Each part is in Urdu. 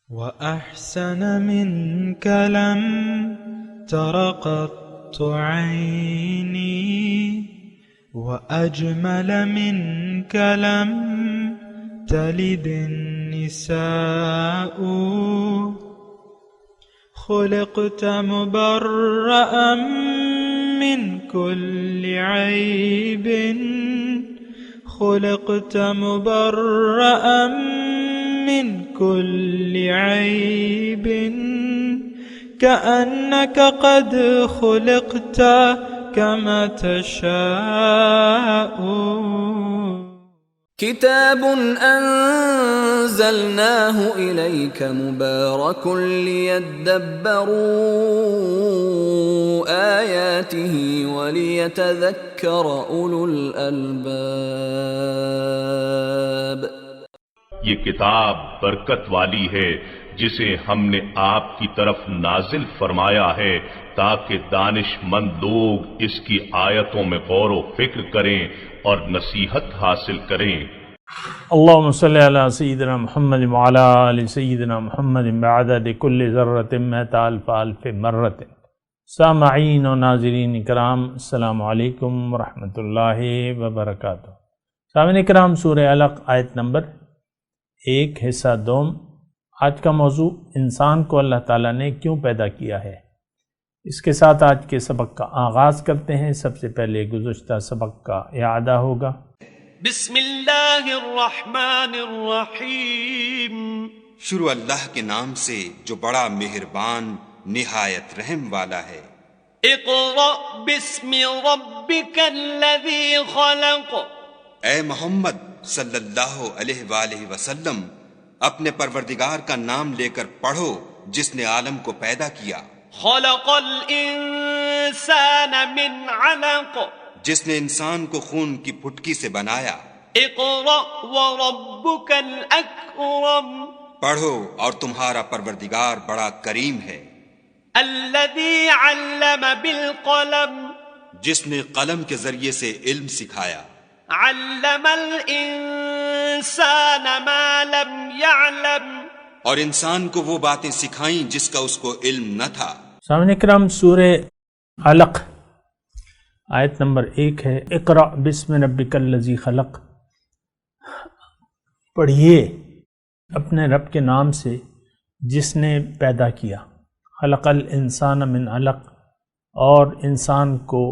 وأحسن منك لم تر قط عيني وأجمل منك لم تلد النساء خلقت مبرأ من كل عيب خلقت مبرأ من كل عيب كأنك قد خلقت كما تشاء كتاب أنزلناه إليك مبارك ليدبروا آياته وليتذكر أولو الألباب. یہ کتاب برکت والی ہے جسے ہم نے آپ کی طرف نازل فرمایا ہے تاکہ دانش مند لوگ اس کی آیتوں میں غور و فکر کریں اور نصیحت حاصل کریں. اللہم صلی علی سیدنا محمد وعلی آل سیدنا محمد بعدد کل ذرۃ مئۃ الف الف مرۃ. سامعین و ناظرین کرام، السلام علیکم ورحمۃ اللہ وبرکاتہ. سامعین کرام، سورہ علق آیت نمبر 1 حصہ دوم. آج کا موضوع انسان کو اللہ تعالیٰ نے کیوں پیدا کیا ہے. اس کے ساتھ آج کے سبق کا آغاز کرتے ہیں. سب سے پہلے گزشتہ سبق کا اعادہ ہوگا. بسم اللہ الرحمن الرحیم. شروع اللہ کے نام سے جو بڑا مہربان نہایت رحم والا ہے. اقرأ باسم ربک الذی خلق. اے محمد صلی اللہ علیہ وآلہ وسلم، اپنے پروردگار کا نام لے کر پڑھو جس نے عالم کو پیدا کیا. خلق الانسان من علق. جس نے انسان کو خون کی پھٹکی سے بنایا. اقرأ وربک الاکرم. پڑھو اور تمہارا پروردگار بڑا کریم ہے. الذی علم بالقلم. جس نے قلم کے ذریعے سے علم سکھایا. علم الانسان ما لم يعلم. اور انسان کو وہ باتیں سکھائیں جس کا اس کو علم نہ تھا. سامعین کرام، سورہ علق آیت نمبر 1 ہے. اقرأ بسم ربک الذی خلق. پڑھیے اپنے رب کے نام سے جس نے پیدا کیا. خلق الانسان من علق، اور انسان کو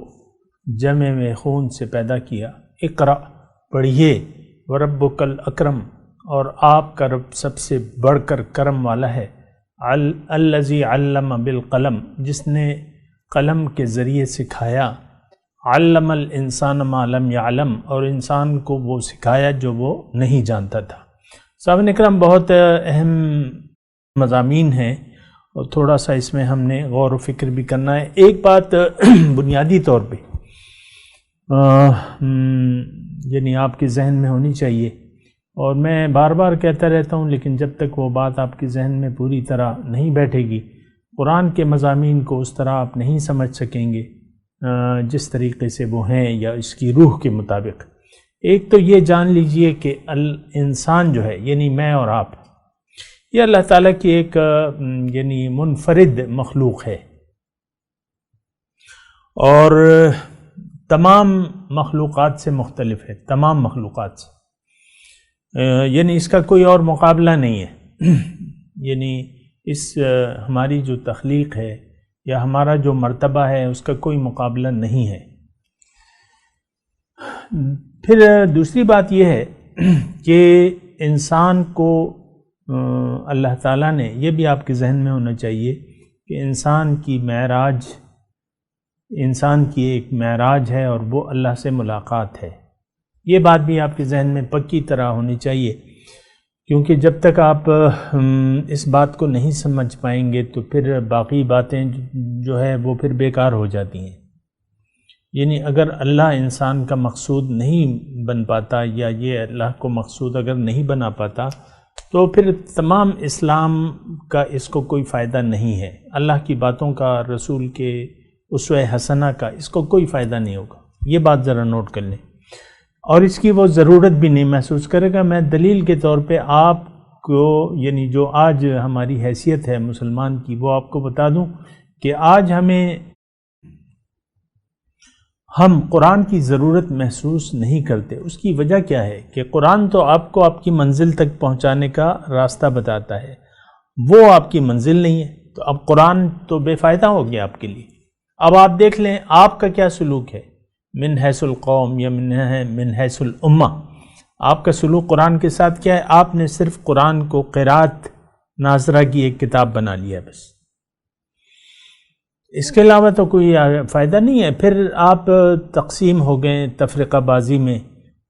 جمع میں خون سے پیدا کیا. اقرأ، پڑھیے. وربک الاکرم، اور آپ کا رب سب سے بڑھ کر کرم والا ہے. الذی علم بالقلم، جس نے قلم کے ذریعے سکھایا. علم الانسان ما لم يعلم، اور انسان کو وہ سکھایا جو وہ نہیں جانتا تھا. سامعین کرام، بہت اہم مضامین ہیں اور تھوڑا سا اس میں ہم نے غور و فکر بھی کرنا ہے. ایک بات بنیادی طور پہ یعنی آپ کے ذہن میں ہونی چاہیے، اور میں بار بار کہتا رہتا ہوں لیکن جب تک وہ بات آپ کے ذہن میں پوری طرح نہیں بیٹھے گی، قرآن کے مضامین کو اس طرح آپ نہیں سمجھ سکیں گے جس طریقے سے وہ ہیں یا اس کی روح کے مطابق. ایک تو یہ جان لیجئے کہ انسان جو ہے یعنی میں اور آپ، یہ اللہ تعالیٰ کی ایک یعنی منفرد مخلوق ہے، اور تمام مخلوقات سے مختلف ہے. تمام مخلوقات سے یعنی اس کا کوئی اور مقابلہ نہیں ہے. یعنی اس ہماری جو تخلیق ہے یا ہمارا جو مرتبہ ہے اس کا کوئی مقابلہ نہیں ہے. پھر دوسری بات یہ ہے کہ انسان کو اللہ تعالیٰ نے، یہ بھی آپ کے ذہن میں ہونا چاہیے کہ انسان کی ایک معراج ہے اور وہ اللہ سے ملاقات ہے. یہ بات بھی آپ کے ذہن میں پکی طرح ہونی چاہیے، کیونکہ جب تک آپ اس بات کو نہیں سمجھ پائیں گے تو پھر باقی باتیں جو ہے وہ پھر بیکار ہو جاتی ہیں. یعنی اگر اللہ انسان کا مقصود نہیں بن پاتا یا یہ اللہ کو مقصود اگر نہیں بنا پاتا تو پھر تمام اسلام کا اس کو کوئی فائدہ نہیں ہے. اللہ کی باتوں کا، رسول کے اسوہ حسنہ کا اس کو کوئی فائدہ نہیں ہوگا. یہ بات ذرا نوٹ کر لیں، اور اس کی وہ ضرورت بھی نہیں محسوس کرے گا. میں دلیل کے طور پہ آپ کو یعنی جو آج ہماری حیثیت ہے مسلمان کی وہ آپ کو بتا دوں کہ آج ہم قرآن کی ضرورت محسوس نہیں کرتے۔ اس کی وجہ کیا ہے کہ قرآن تو آپ کو آپ کی منزل تک پہنچانے کا راستہ بتاتا ہے، وہ آپ کی منزل نہیں ہے، تو اب قرآن تو بے فائدہ ہو گیا آپ کے لیے۔ اب آپ دیکھ لیں آپ کا کیا سلوک ہے، من حیث القوم یا من حیث الامہ، آپ کا سلوک قرآن کے ساتھ کیا ہے؟ آپ نے صرف قرآن کو قرات ناظرہ کی ایک کتاب بنا لیا بس، اس کے علاوہ تو کوئی فائدہ نہیں ہے۔ پھر آپ تقسیم ہو گئے تفرقہ بازی میں،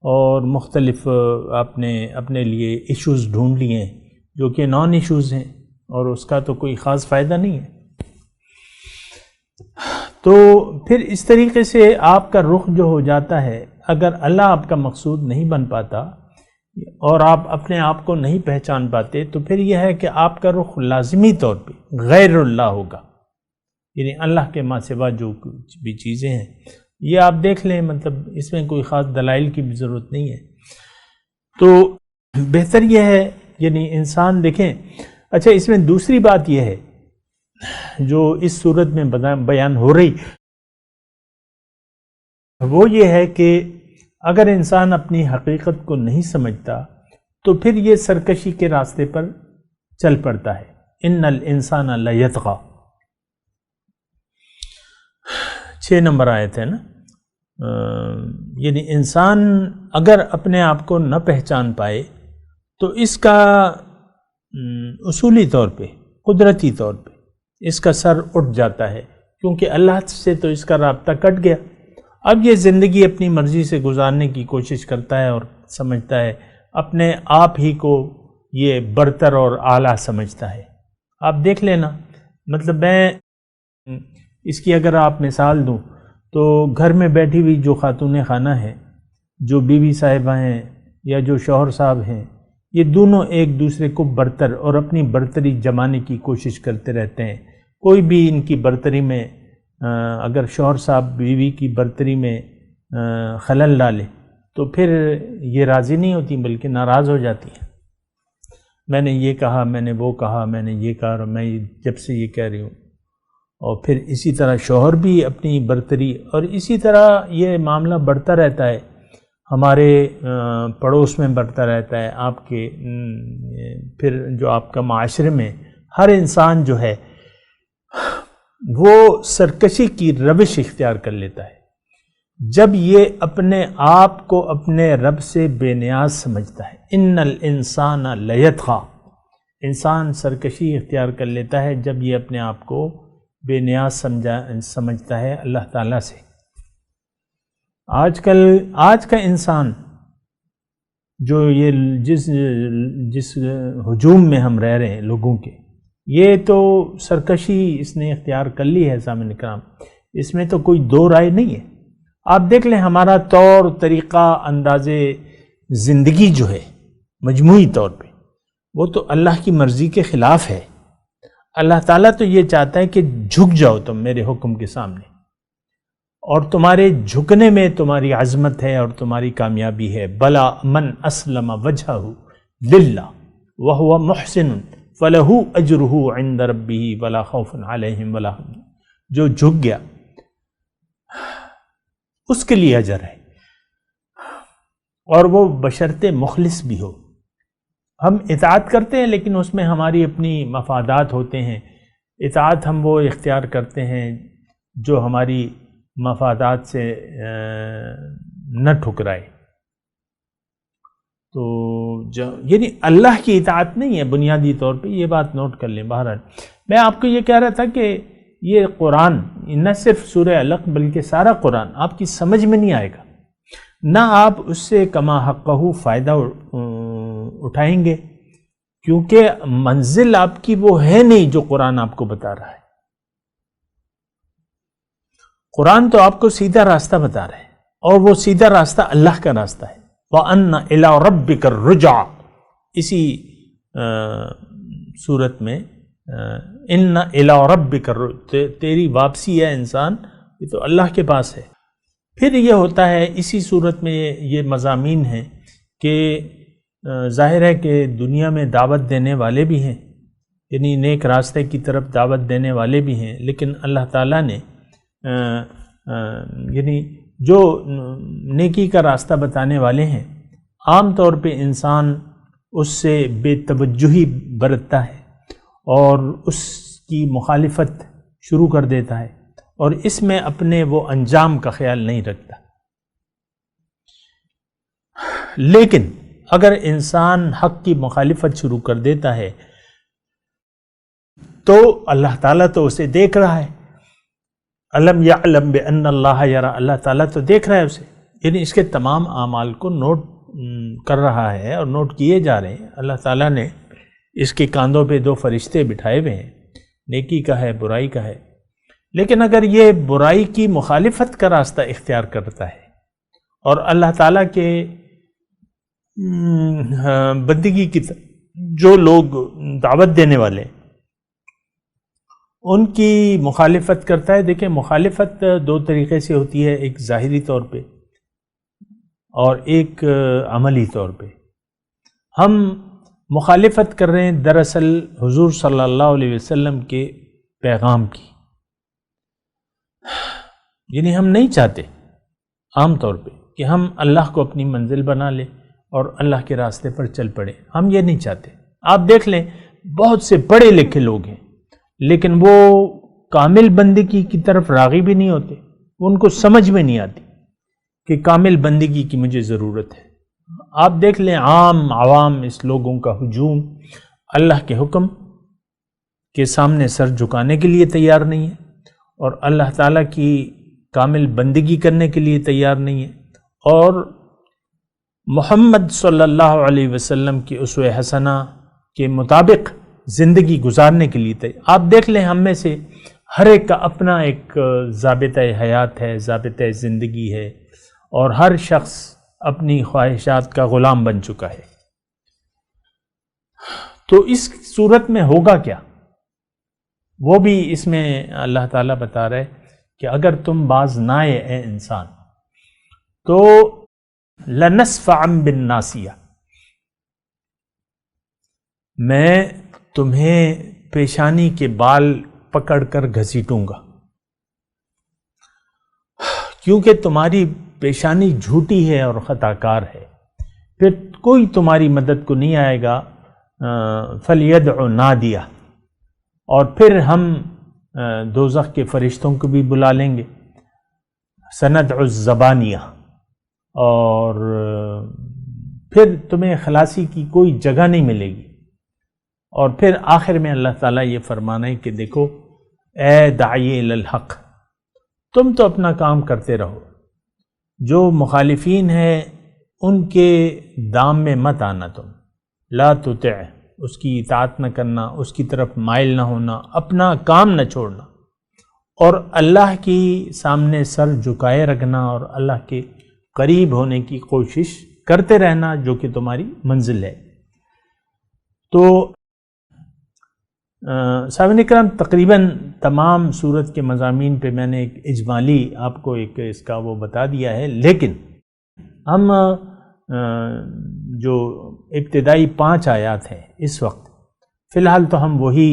اور مختلف آپ نے اپنے لیے ایشوز ڈھونڈ لیے ہیں جو کہ نان ایشوز ہیں، اور اس کا تو کوئی خاص فائدہ نہیں ہے۔ تو پھر اس طریقے سے آپ کا رخ جو ہو جاتا ہے، اگر اللہ آپ کا مقصود نہیں بن پاتا اور آپ اپنے آپ کو نہیں پہچان پاتے، تو پھر یہ ہے کہ آپ کا رخ لازمی طور پہ غیر اللہ ہوگا، یعنی اللہ کے ماں سوا جو کچھ بھی چیزیں ہیں۔ یہ آپ دیکھ لیں، مطلب اس میں کوئی خاص دلائل کی بھی ضرورت نہیں ہے۔ تو بہتر یہ ہے، یعنی انسان دیکھیں۔ اچھا، اس میں دوسری بات یہ ہے جو اس صورت میں بیان ہو رہی، وہ یہ ہے کہ اگر انسان اپنی حقیقت کو نہیں سمجھتا تو پھر یہ سرکشی کے راستے پر چل پڑتا ہے۔ ان الانسان لیطغی، 6 نمبر آیت ہے نا۔ یعنی انسان اگر اپنے آپ کو نہ پہچان پائے تو اس کا اصولی طور پہ، قدرتی طور پہ اس کا سر اٹھ جاتا ہے، کیونکہ اللہ سے تو اس کا رابطہ کٹ گیا۔ اب یہ زندگی اپنی مرضی سے گزارنے کی کوشش کرتا ہے اور سمجھتا ہے اپنے آپ ہی کو یہ برتر اور اعلیٰ سمجھتا ہے۔ آپ دیکھ لینا، مطلب میں اس کی اگر آپ مثال دوں تو گھر میں بیٹھی ہوئی جو خاتون خانہ ہیں، جو بیوی صاحبہ ہیں یا جو شوہر صاحب ہیں، یہ دونوں ایک دوسرے کو برتر اور اپنی برتری جمانے کی کوشش کرتے رہتے ہیں۔ کوئی بھی ان کی برتری میں اگر شوہر صاحب بیوی کی برتری میں خلل ڈالے تو پھر یہ راضی نہیں ہوتی بلکہ ناراض ہو جاتی ہیں۔ میں نے یہ کہا، میں نے وہ کہا، میں نے یہ کہا، اور میں جب سے یہ کہہ رہی ہوں۔ اور پھر اسی طرح شوہر بھی اپنی برتری، اور اسی طرح یہ معاملہ بڑھتا رہتا ہے، ہمارے پڑوس میں بڑھتا رہتا ہے، آپ کے پھر جو آپ کا معاشرے میں ہر انسان جو ہے وہ سرکشی کی روش اختیار کر لیتا ہے جب یہ اپنے آپ کو اپنے رب سے بے نیاز سمجھتا ہے۔ ان الانسان لیطغی، انسان سرکشی اختیار کر لیتا ہے جب یہ اپنے آپ کو بے نیاز سمجھتا ہے اللہ تعالیٰ سے۔ آج کا انسان جو یہ جس ہجوم میں ہم رہ رہے ہیں لوگوں کے، یہ تو سرکشی اس نے اختیار کر لی ہے سامعین کرام، اس میں تو کوئی دو رائے نہیں ہے۔ آپ دیکھ لیں ہمارا طور طریقہ انداز زندگی جو ہے مجموعی طور پہ وہ تو اللہ کی مرضی کے خلاف ہے۔ اللہ تعالیٰ تو یہ چاہتا ہے کہ جھک جاؤ تم میرے حکم کے سامنے، اور تمہارے جھکنے میں تمہاری عظمت ہے اور تمہاری کامیابی ہے۔ بلا من اسلم وجہہ للہ وہو محسن فلہ اجرہ عند ربہ ولا خوف علیہم ولا هم، جو جھک گیا اس کے لیے اجر ہے، اور وہ بشرطِ مخلص بھی ہو۔ ہم اطاعت کرتے ہیں لیکن اس میں ہماری اپنی مفادات ہوتے ہیں، اطاعت ہم وہ اختیار کرتے ہیں جو ہماری مفادات سے نہ ٹھکرائے۔ تو یعنی اللہ کی اطاعت نہیں ہے بنیادی طور پہ، یہ بات نوٹ کر لیں۔ بہرحال میں آپ کو یہ کہہ رہا تھا کہ یہ قرآن نہ صرف سورہ علق بلکہ سارا قرآن آپ کی سمجھ میں نہیں آئے گا، نہ آپ اس سے کما حقہ فائدہ اٹھائیں گے، کیونکہ منزل آپ کی وہ ہے نہیں جو قرآن آپ کو بتا رہا ہے۔ قرآن تو آپ کو سیدھا راستہ بتا رہا ہے، اور وہ سیدھا راستہ اللہ کا راستہ ہے۔ وَأَنَّ إِلَىٰ رَبِّكَ الرُّجْعَىٰ، اسی صورت میں اِنَّ إِلَىٰ رَبِّكَ، تیری واپسی ہے انسان، یہ تو اللہ کے پاس ہے۔ پھر یہ ہوتا ہے اسی صورت میں یہ مضامین ہیں کہ ظاہر ہے کہ دنیا میں دعوت دینے والے بھی ہیں، یعنی نیک راستے کی طرف دعوت دینے والے بھی ہیں، لیکن اللہ تعالیٰ نے یعنی جو نیکی کا راستہ بتانے والے ہیں عام طور پہ انسان اس سے بے توجہی برتتا ہے اور اس کی مخالفت شروع کر دیتا ہے اور اس میں اپنے وہ انجام کا خیال نہیں رکھتا. لیکن اگر انسان حق کی مخالفت شروع کر دیتا ہے تو اللہ تعالیٰ تو اسے دیکھ رہا ہے. علم یعلم بان اللہ یرا، اللہ تعالیٰ تو دیکھ رہا ہے اسے، یعنی اس کے تمام اعمال کو نوٹ کر رہا ہے اور نوٹ کیے جا رہے ہیں. اللہ تعالیٰ نے اس کے کاندھوں پہ 2 فرشتے بٹھائے ہوئے ہیں، نیکی کا ہے برائی کا ہے. لیکن اگر یہ برائی کی مخالفت کا راستہ اختیار کرتا ہے اور اللہ تعالیٰ کے بندگی کی جو لوگ دعوت دینے والے ان کی مخالفت کرتا ہے، دیکھیں مخالفت 2 طریقے سے ہوتی ہے، ایک ظاہری طور پہ اور ایک عملی طور پہ. ہم مخالفت کر رہے ہیں دراصل حضور صلی اللہ علیہ وسلم کے پیغام کی، یعنی ہم نہیں چاہتے عام طور پہ کہ ہم اللہ کو اپنی منزل بنا لیں اور اللہ کے راستے پر چل پڑے. ہم یہ نہیں چاہتے. آپ دیکھ لیں بہت سے پڑھے لکھے لوگ ہیں لیکن وہ کامل بندگی کی طرف راغب بھی نہیں ہوتے، ان کو سمجھ میں نہیں آتی کہ کامل بندگی کی مجھے ضرورت ہے. آپ دیکھ لیں عوام اس لوگوں کا ہجوم اللہ کے حکم کے سامنے سر جھکانے کے لیے تیار نہیں ہے اور اللہ تعالیٰ کی کامل بندگی کرنے کے لیے تیار نہیں ہے اور محمد صلی اللہ علیہ وسلم کی اسوہ حسنہ کے مطابق زندگی گزارنے کے لیے تیار. آپ دیکھ لیں ہم میں سے ہر ایک کا اپنا ایک ضابطۂ حیات ہے، ضابطۂ زندگی ہے اور ہر شخص اپنی خواہشات کا غلام بن چکا ہے. تو اس صورت میں ہوگا کیا؟ وہ بھی اس میں اللہ تعالیٰ بتا رہے کہ اگر تم باز نہ آئے اے انسان تو لَنَسْفَعًا بِالنَّاسِیَةِ، میں تمہیں پیشانی کے بال پکڑ کر گھسیٹوں گا، کیونکہ تمہاری پیشانی جھوٹی ہے اور خطا کار ہے. پھر کوئی تمہاری مدد کو نہیں آئے گا. فَلْيَدْعُ نَادِيَهْ، اور پھر ہم دوزخ کے فرشتوں کو بھی بلا لیں گے. سَنَدْعُ الزَّبَانِيَةَ، اور پھر تمہیں خلاصی کی کوئی جگہ نہیں ملے گی. اور پھر آخر میں اللہ تعالیٰ یہ فرمانا ہے کہ دیکھو اے داعی الی الحق، تم تو اپنا کام کرتے رہو، جو مخالفین ہیں ان کے دام میں مت آنا، تم لا تطع، اس کی اطاعت نہ کرنا، اس کی طرف مائل نہ ہونا، اپنا کام نہ چھوڑنا اور اللہ کی سامنے سر جھکائے رکھنا اور اللہ کے قریب ہونے کی کوشش کرتے رہنا جو کہ تمہاری منزل ہے. تو سامعین کرام تقریباً تمام سورت کے مضامین پہ میں نے ایک اجمالی آپ کو ایک اس کا وہ بتا دیا ہے، لیکن ہم جو ابتدائی 5 آیات ہیں اس وقت فی الحال تو ہم وہی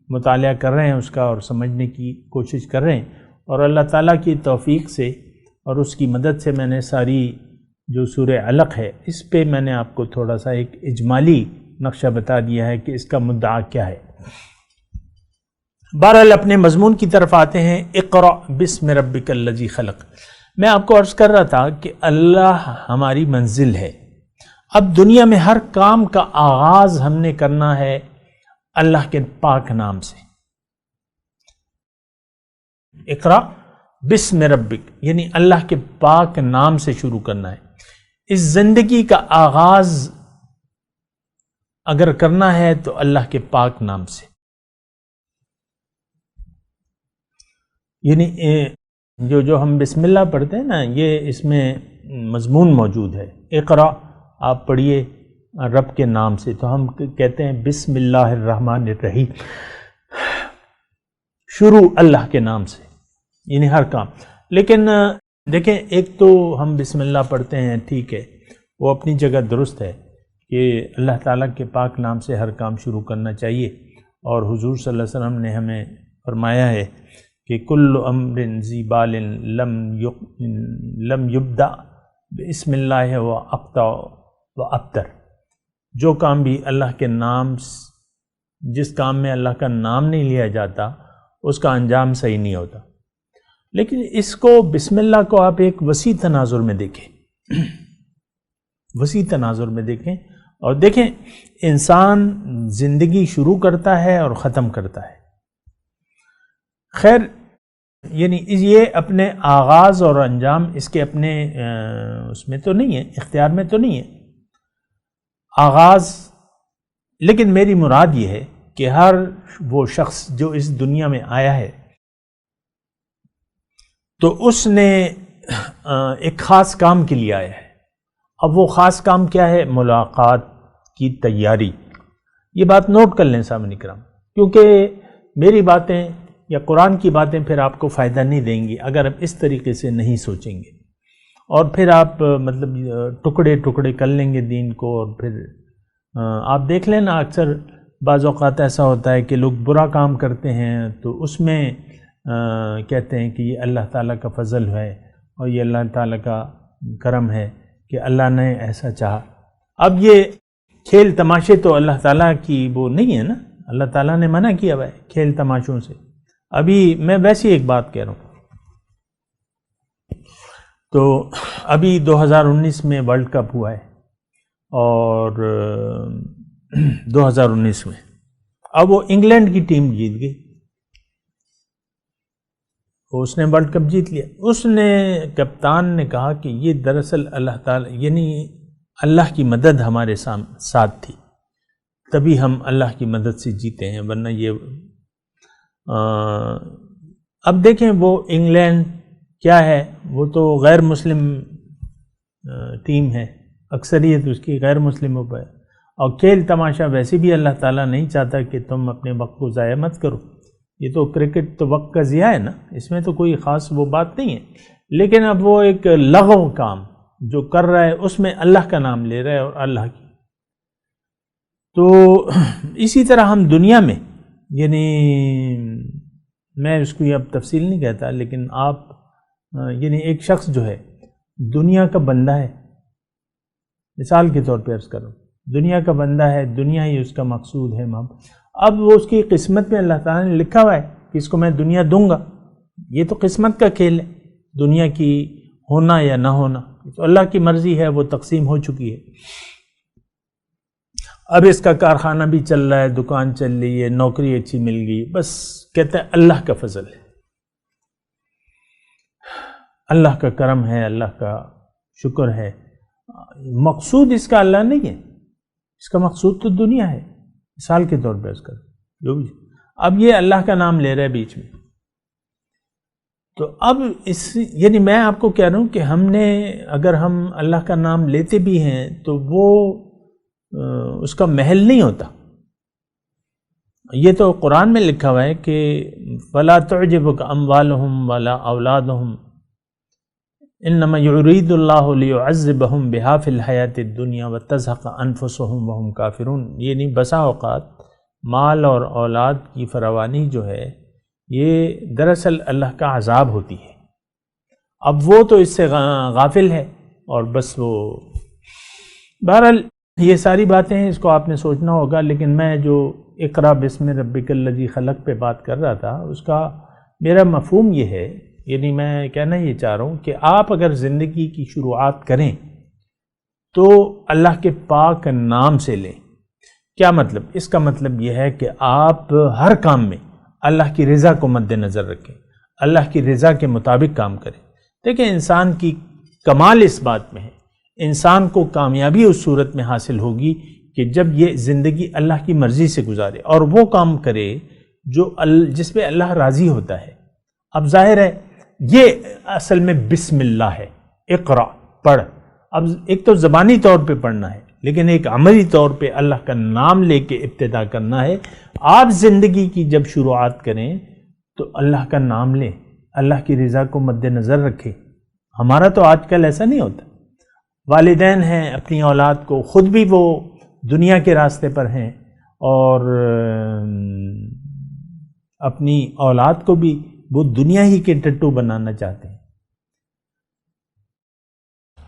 مطالعہ کر رہے ہیں اس کا اور سمجھنے کی کوشش کر رہے ہیں، اور اللہ تعالیٰ کی توفیق سے اور اس کی مدد سے میں نے ساری جو سورہ علق ہے اس پہ میں نے آپ کو تھوڑا سا ایک اجمالی نقشہ بتا دیا ہے کہ اس کا مدعا کیا ہے. بہرحال اپنے مضمون کی طرف آتے ہیں. اقرأ بسم ربک الذی خلق. میں آپ کو عرض کر رہا تھا کہ اللہ ہماری منزل ہے. اب دنیا میں ہر کام کا آغاز ہم نے کرنا ہے اللہ کے پاک نام سے. اقرأ بسم ربک یعنی اللہ کے پاک نام سے شروع کرنا ہے. اس زندگی کا آغاز اگر کرنا ہے تو اللہ کے پاک نام سے، یعنی جو ہم بسم اللہ پڑھتے ہیں نا، یہ اس میں مضمون موجود ہے. اقرا آپ پڑھیے رب کے نام سے، تو ہم کہتے ہیں بسم اللہ الرحمن الرحیم، شروع اللہ کے نام سے، یعنی ہر کام. لیکن دیکھیں ایک تو ہم بسم اللہ پڑھتے ہیں، ٹھیک ہے وہ اپنی جگہ درست ہے، کہ اللہ تعالیٰ کے پاک نام سے ہر کام شروع کرنا چاہیے، اور حضور صلی اللہ علیہ وسلم نے ہمیں فرمایا ہے کہ کل امر ذی بال لم یبدأ بسم اللہ و اقطع و ابتر، جو کام بھی اللہ کے نام، جس کام میں اللہ کا نام نہیں لیا جاتا اس کا انجام صحیح نہیں ہوتا۔ لیکن اس کو بسم اللہ کو آپ ایک وسیع تناظر میں دیکھیں، وسیع تناظر میں دیکھیں، اور دیکھیں انسان زندگی شروع کرتا ہے اور ختم کرتا ہے۔ خیر یعنی یہ اپنے آغاز اور انجام اس کے اپنے اس میں تو نہیں ہے، اختیار میں تو نہیں ہے آغاز، لیکن میری مراد یہ ہے کہ ہر وہ شخص جو اس دنیا میں آیا ہے تو اس نے ایک خاص کام کے لیے آیا ہے۔ اب وہ خاص کام کیا ہے؟ ملاقات کی تیاری۔ یہ بات نوٹ کر لیں سامعین کرام، کیونکہ میری باتیں یا قرآن کی باتیں پھر آپ کو فائدہ نہیں دیں گی اگر آپ اس طریقے سے نہیں سوچیں گے، اور پھر آپ مطلب ٹکڑے ٹکڑے کر لیں گے دین کو، اور پھر آپ دیکھ لیں نا اکثر بعض اوقات ایسا ہوتا ہے کہ لوگ برا کام کرتے ہیں تو اس میں کہتے ہیں کہ یہ اللہ تعالیٰ کا فضل ہے اور یہ اللہ تعالیٰ کا کرم ہے کہ اللہ نے ایسا چاہا۔ اب یہ کھیل تماشے تو اللہ تعالیٰ کی وہ نہیں ہے نا، اللہ تعالیٰ نے منع کیا ہوا ہے کھیل تماشوں سے۔ ابھی میں ویسی ایک بات کہہ رہا ہوں، تو ابھی 2019 میں ورلڈ کپ ہوا ہے، اور 2019 میں اب وہ انگلینڈ کی ٹیم جیت گئی، اس نے ورلڈ کپ جیت لیا۔ اس نے کپتان نے کہا کہ یہ دراصل اللہ تعالیٰ یعنی اللہ کی مدد ہمارے ساتھ تھی، تبھی ہم اللہ کی مدد سے جیتے ہیں، ورنہ یہ اب دیکھیں وہ انگلینڈ کیا ہے، وہ تو غیر مسلم ٹیم ہے، اکثریت اس کی غیر مسلموں پر ہے، اور کھیل تماشا ویسے بھی اللہ تعالیٰ نہیں چاہتا کہ تم اپنے وقت کو ضائع مت کرو، یہ تو کرکٹ تو وقت کا ضیاع ہے نا، اس میں تو کوئی خاص وہ بات نہیں ہے۔ لیکن اب وہ ایک لغو کام جو کر رہا ہے اس میں اللہ کا نام لے رہا ہے اور اللہ کی، تو اسی طرح ہم دنیا میں یعنی میں اس کو اب تفصیل نہیں کہتا، لیکن آپ یعنی ایک شخص جو ہے دنیا کا بندہ ہے، مثال کے طور پہ عرض کروں، دنیا کا بندہ ہے، دنیا ہی اس کا مقصود ہے۔ اب وہ اس کی قسمت میں اللہ تعالیٰ نے لکھا ہوا ہے کہ اس کو میں دنیا دوں گا، یہ تو قسمت کا کھیل ہے، دنیا کی ہونا یا نہ ہونا تو اللہ کی مرضی ہے، وہ تقسیم ہو چکی ہے۔ اب اس کا کارخانہ بھی چل رہا ہے، دکان چل رہی ہے، نوکری اچھی مل گئی، بس کہتا ہے اللہ کا فضل ہے، اللہ کا کرم ہے، اللہ کا شکر ہے۔ مقصود اس کا اللہ نہیں ہے، اس کا مقصود تو دنیا ہے، مثال کے طور پہ اس کا جو بھی، اب یہ اللہ کا نام لے رہا ہے بیچ میں، تو اب اس یعنی میں آپ کو کہہ رہا ہوں کہ ہم نے اگر ہم اللہ کا نام لیتے بھی ہیں تو وہ اس کا محل نہیں ہوتا۔ یہ تو قرآن میں لکھا ہوا ہے کہ فَلَا تُعْجِبُكَ أَمْوَالُهُمْ وَلَا أَوْلَادُهُمْ إِنَّمَا يُرِيدُ اللَّهُ لِيُعَذِّبَهُمْ بِهَا فِي الْحَيَاةِ الدُّنْيَا وَتَزْهَقَ أَنفُسُهُمْ وَهُمْ كَافِرُونَ، یعنی بسا اوقات مال اور اولاد کی فراوانی جو ہے یہ دراصل اللہ کا عذاب ہوتی ہے۔ اب وہ تو اس سے غافل ہے اور بس وہ، بہرحال یہ ساری باتیں ہیں، اس کو آپ نے سوچنا ہوگا، لیکن میں جو اقرا بسم ربک الذی خلق پہ بات کر رہا تھا اس کا میرا مفہوم یہ ہے، یعنی میں کہنا یہ چاہ رہا ہوں کہ آپ اگر زندگی کی شروعات کریں تو اللہ کے پاک نام سے لیں۔ کیا مطلب؟ اس کا مطلب یہ ہے کہ آپ ہر کام میں اللہ کی رضا کو مد نظر رکھیں، اللہ کی رضا کے مطابق کام کریں۔ دیکھیں انسان کی کمال اس بات میں ہے، انسان کو کامیابی اس صورت میں حاصل ہوگی کہ جب یہ زندگی اللہ کی مرضی سے گزارے اور وہ کام کرے جو جس پہ اللہ راضی ہوتا ہے۔ اب ظاہر ہے یہ اصل میں بسم اللہ ہے، اقرا پڑھ۔ اب ایک تو زبانی طور پہ پڑھنا ہے، لیکن ایک عملی طور پہ اللہ کا نام لے کے ابتدا کرنا ہے۔ آپ زندگی کی جب شروعات کریں تو اللہ کا نام لیں، اللہ کی رضا کو مد نظر رکھیں۔ ہمارا تو آج کل ایسا نہیں ہوتا، والدین ہیں اپنی اولاد کو خود بھی وہ دنیا کے راستے پر ہیں اور اپنی اولاد کو بھی وہ دنیا ہی کے ٹٹو بنانا چاہتے ہیں.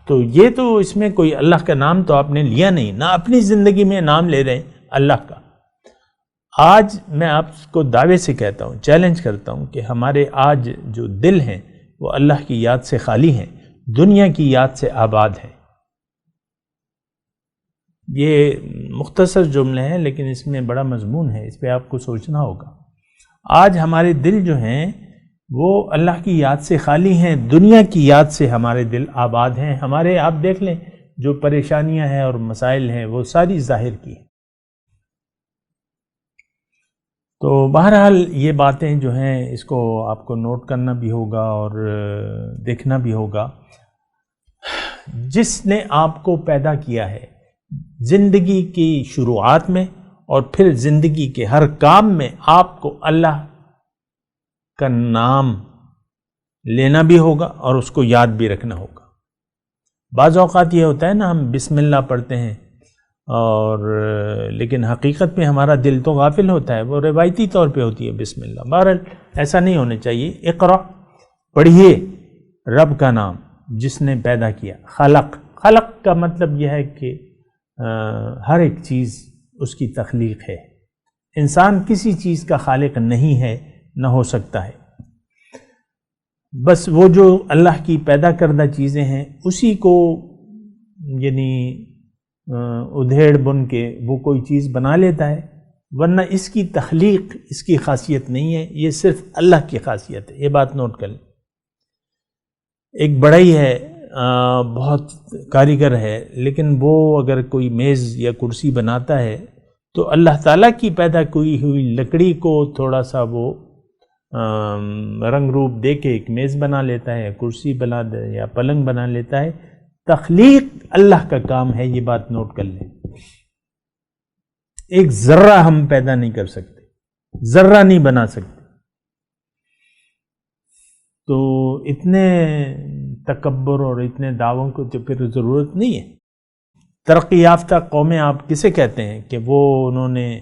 تو یہ تو اس میں کوئی اللہ کا نام تو آپ نے لیا نہیں، نہ اپنی زندگی میں نام لے رہے ہیں اللہ کا. آج میں آپ کو دعوے سے کہتا ہوں، چیلنج کرتا ہوں کہ ہمارے آج جو دل ہیں وہ اللہ کی یاد سے خالی ہیں، دنیا کی یاد سے آباد ہیں. یہ مختصر جملے ہیں لیکن اس میں بڑا مضمون ہے، اس پہ آپ کو سوچنا ہوگا. آج ہمارے دل جو ہیں وہ اللہ کی یاد سے خالی ہیں، دنیا کی یاد سے ہمارے دل آباد ہیں. ہمارے آپ دیکھ لیں جو پریشانیاں ہیں اور مسائل ہیں وہ ساری ظاہر کی ہیں. تو بہرحال یہ باتیں جو ہیں اس کو آپ کو نوٹ کرنا بھی ہوگا اور دیکھنا بھی ہوگا. جس نے آپ کو پیدا کیا ہے زندگی کی شروعات میں اور پھر زندگی کے ہر کام میں آپ کو اللہ کا نام لینا بھی ہوگا اور اس کو یاد بھی رکھنا ہوگا. بعض اوقات یہ ہوتا ہے نا، ہم بسم اللہ پڑھتے ہیں اور لیکن حقیقت میں ہمارا دل تو غافل ہوتا ہے، وہ روایتی طور پہ ہوتی ہے بسم اللہ. بہرحال ایسا نہیں ہونا چاہیے. اقرا پڑھیے رب کا نام جس نے پیدا کیا. خلق کا مطلب یہ ہے کہ ہر ایک چیز اس کی تخلیق ہے. انسان کسی چیز کا خالق نہیں ہے، نہ ہو سکتا ہے. بس وہ جو اللہ کی پیدا کردہ چیزیں ہیں اسی کو یعنی ادھیڑ بن کے وہ کوئی چیز بنا لیتا ہے، ورنہ اس کی تخلیق اس کی خاصیت نہیں ہے، یہ صرف اللہ کی خاصیت ہے. یہ بات نوٹ کر لیں. ایک بڑائی ہے، بہت کاریگر ہے، لیکن وہ اگر کوئی میز یا کرسی بناتا ہے تو اللہ تعالیٰ کی پیدا کی ہوئی لکڑی کو تھوڑا سا وہ رنگ روپ دے کے ایک میز بنا لیتا ہے، کرسی بنا دے یا پلنگ بنا لیتا ہے. تخلیق اللہ کا کام ہے، یہ بات نوٹ کر لیں. ایک ذرہ ہم پیدا نہیں کر سکتے، ذرہ نہیں بنا سکتے. تو اتنے تکبر اور اتنے دعووں کو تو پھر ضرورت نہیں ہے. ترقی یافتہ قومیں آپ کسے کہتے ہیں کہ وہ انہوں نے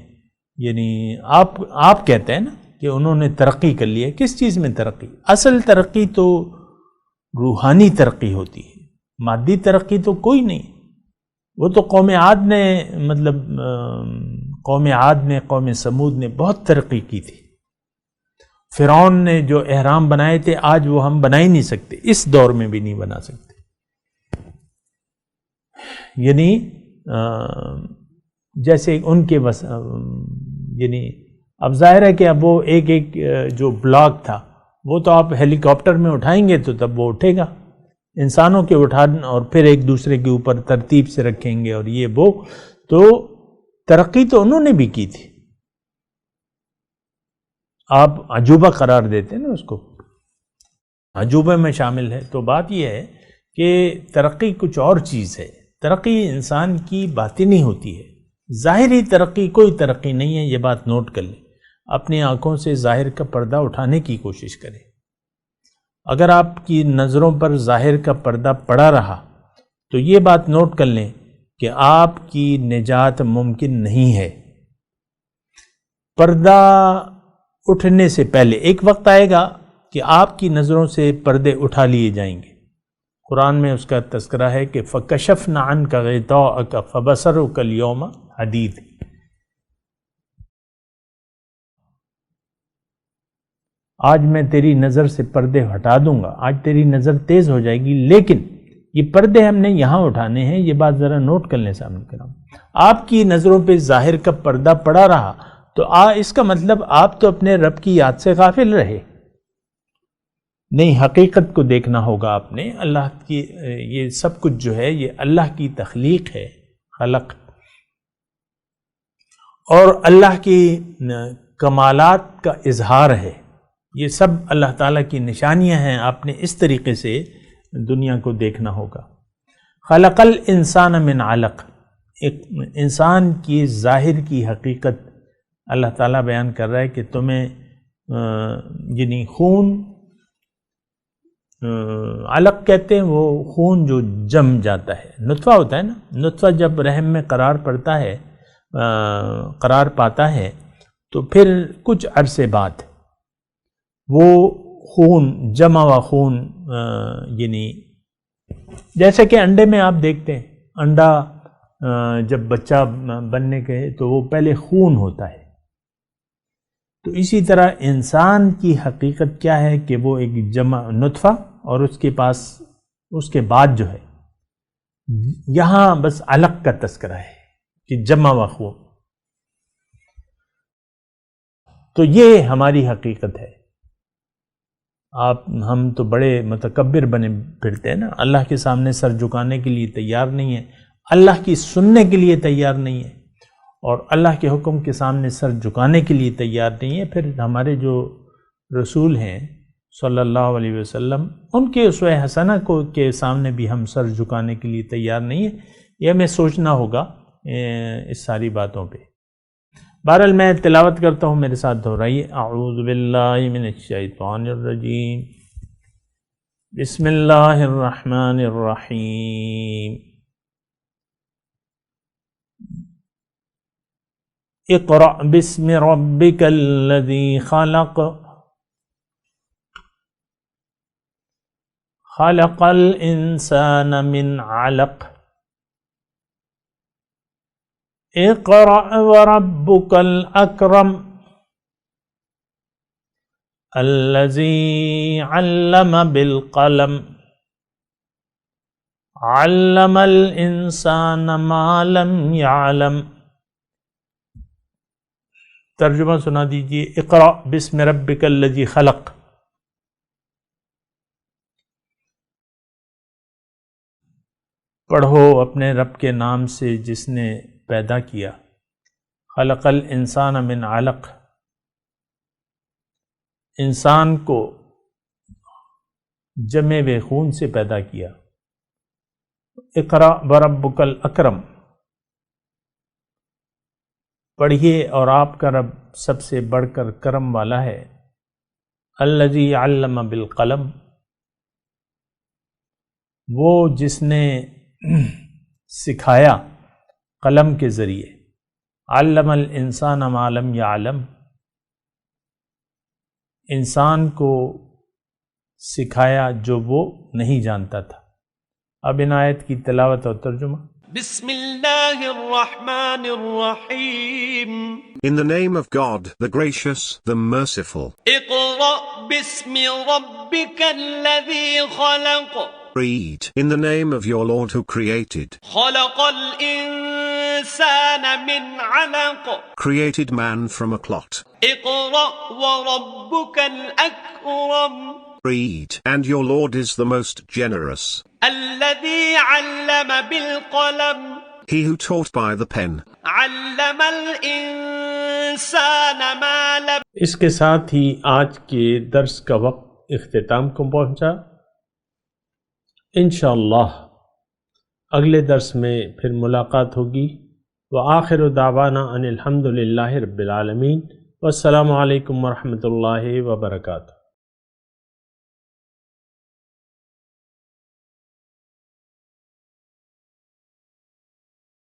یعنی آپ کہتے ہیں نا کہ انہوں نے ترقی کر لی ہے. کس چیز میں ترقی؟ اصل ترقی تو روحانی ترقی ہوتی ہے، مادی ترقی تو کوئی نہیں. وہ تو قوم عاد نے قوم سمود نے بہت ترقی کی تھی. فرعون نے جو احرام بنائے تھے آج وہ ہم بنا ہی نہیں سکتے، اس دور میں بھی نہیں بنا سکتے. یعنی جیسے ان کے یعنی اب ظاہر ہے کہ اب وہ ایک جو بلاک تھا وہ تو آپ ہیلی کاپٹر میں اٹھائیں گے تو تب وہ اٹھے گا. انسانوں کے اٹھانا اور پھر ایک دوسرے کے اوپر ترتیب سے رکھیں گے اور یہ وہ، تو ترقی تو انہوں نے بھی کی تھی. آپ عجوبہ قرار دیتے ہیں نا اس کو، عجوبہ میں شامل ہے. تو بات یہ ہے کہ ترقی کچھ اور چیز ہے. ترقی انسان کی باطنی ہوتی ہے، ظاہری ترقی کوئی ترقی نہیں ہے. یہ بات نوٹ کر لیں. اپنی آنکھوں سے ظاہر کا پردہ اٹھانے کی کوشش کریں. اگر آپ کی نظروں پر ظاہر کا پردہ پڑا رہا تو یہ بات نوٹ کر لیں کہ آپ کی نجات ممکن نہیں ہے. پردہ اٹھنے سے پہلے ایک وقت آئے گا کہ آپ کی نظروں سے پردے اٹھا لیے جائیں گے. قرآن میں اس کا تذکرہ ہے کہ فَكَشَفْنَا عَنْكَ غِطَاءَكَ فَبَصَرُكَ الْيَوْمَ حَدِيدٌ. آج میں تیری نظر سے پردے ہٹا دوں گا، آج تیری نظر تیز ہو جائے گی. لیکن یہ پردے ہم نے یہاں اٹھانے ہیں. یہ بات ذرا نوٹ کر لیں سامنے کرام. آپ کی نظروں پہ ظاہر کا پردہ پڑا رہا تو اس کا مطلب آپ تو اپنے رب کی یاد سے غافل رہے. نہیں، حقیقت کو دیکھنا ہوگا آپ نے. اللہ کی یہ سب کچھ جو ہے یہ اللہ کی تخلیق ہے، خلق، اور اللہ کی کمالات کا اظہار ہے. یہ سب اللہ تعالیٰ کی نشانیاں ہیں. آپ نے اس طریقے سے دنیا کو دیکھنا ہوگا. خلق الانسان من علق، ایک انسان کی ظاہر کی حقیقت اللہ تعالیٰ بیان کر رہا ہے کہ تمہیں یعنی خون علق کہتے ہیں وہ خون جو جم جاتا ہے، نطفہ ہوتا ہے نا، نطفہ جب رحم میں قرار پاتا ہے تو پھر کچھ عرصے بعد وہ خون، جمع ہوا خون، یعنی جیسے کہ انڈے میں آپ دیکھتے ہیں، انڈا جب بچہ بننے کے تو وہ پہلے خون ہوتا ہے، تو اسی طرح انسان کی حقیقت کیا ہے کہ وہ ایک جمع نطفہ، اور اس کے بعد جو ہے یہاں بس علق کا تذکرہ ہے کہ جمع و خون. تو یہ ہماری حقیقت ہے. ہم تو بڑے متکبر بنے پھرتے ہیں نا، اللہ کے سامنے سر جھکانے کے لیے تیار نہیں ہے، اللہ کی سننے کے لیے تیار نہیں ہے، اور اللہ کے حکم کے سامنے سر جھکانے کے لیے تیار نہیں ہے. پھر ہمارے جو رسول ہیں صلی اللہ علیہ وسلم، ان کے اسوہ حسنہ کے سامنے بھی ہم سر جھکانے کے لیے تیار نہیں ہے. یہ ہمیں سوچنا ہوگا اس ساری باتوں پہ. بہرحال میں تلاوت کرتا ہوں، میرے ساتھ دہرائیے. اعوذ باللہ من الشیطان الرجیم، بسم اللہ الرحمن الرحیم. اقرأ باسم ربک الذی خلق، خلق الانسان من علق، اقرأ وربك الأكرم الذي علم بالقلم علم الإنسان ما لم يعلم. ترجمہ سنا دیجئے. اقرأ باسم ربك الذي خلق، پڑھو اپنے رب کے نام سے جس نے پیدا کیا. خلق الانسان من علق، انسان کو جمے ہوئے خون سے پیدا کیا. اقرأ وربک الاکرم، پڑھیے اور آپ کا رب سب سے بڑھ کر کرم والا ہے. الذی علم بالقلم، وہ جس نے سکھایا قلم کے ذریعے. علم الانسان ما لم یعلم، انسان کو سکھایا جو وہ نہیں جانتا تھا. اب ان آیت کی تلاوت اور ترجمہ. بسم اللہ الرحمن الرحیم. In the name of God, the gracious, the merciful. اقرأ باسم ربک الذی خلق. Read in the name of your Lord who created. خلق الانسان من علق. Created man from a clot. اقرأ وربك الأكرم. Read, and your Lord is the most generous. الذي علم بالقلم. He who taught by the pen. علم الإنسان ما لم. اس کے ساتھ ہی آج کے درس کا وقت اختتام کو پہنچا. انشاءاللہ اگلے درس میں پھر ملاقات ہوگی. وآخر دعوانا ان الحمد للہ رب العالمین. والسلام علیکم ورحمۃ اللہ وبرکاتہ.